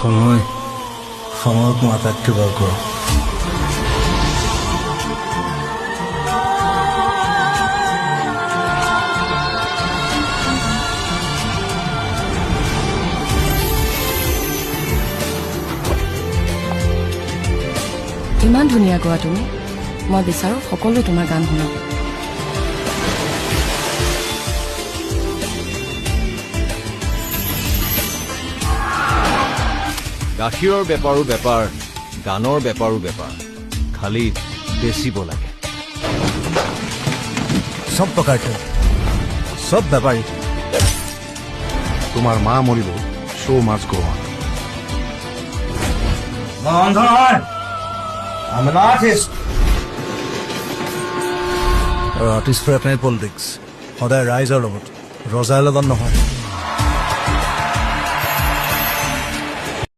সময়ক মই আটাইতকৈ ভাল কৰোঁ। ইমান ধুনীয়া গোৱা তুমি, মই বিচাৰোঁ সকলোৱে তোমাৰ গান শুনক। গাখীৰৰ বেপাৰো বেপাৰ, গানৰ বেপাৰো বেপাৰ, খালি বেচিব লাগে। সব প্ৰকাৰতে সব বেপাৰী। তোমাৰ মা মৰিব, show' must go on. I'm an artist. আৰু আৰ্টিষ্ট ফৰ এফ নাই পলিটিক্স সদায় ৰাইজৰ লগত ৰজাৰ লগত নহয়।